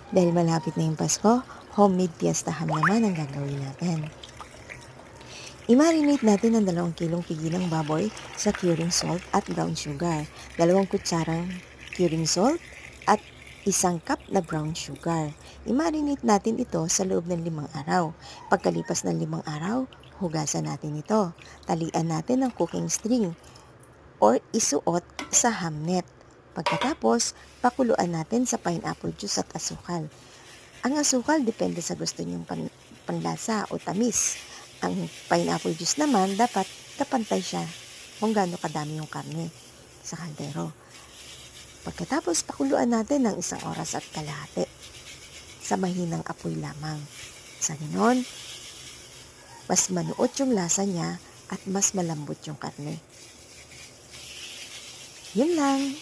Dahil malapit na yung Pasko, homemade fiestahan naman ang gagawin natin. I-marinate natin ang 2 kilong pigi ng baboy sa curing salt at brown sugar, 2 kutsarang curing salt at 1 cup na brown sugar. I-marinate natin ito sa loob ng 5 araw. Pagkalipas ng 5 araw, hugasan natin ito. Talian natin ang cooking string or isuot sa hamnet. Pagkatapos, pakuluan natin sa pineapple juice at asukal. Ang asukal depende sa gusto niyong panlasa o tamis. Ang pineapple juice naman dapat kapantay siya kung gaano kadami yung karne sa kaldero. Pagkatapos pakuluan natin ng 1 oras at kalahati sa mahinang apoy lamang. Sa ganon, mas manuot yung lasa niya at mas malambot yung karne. Yun lang.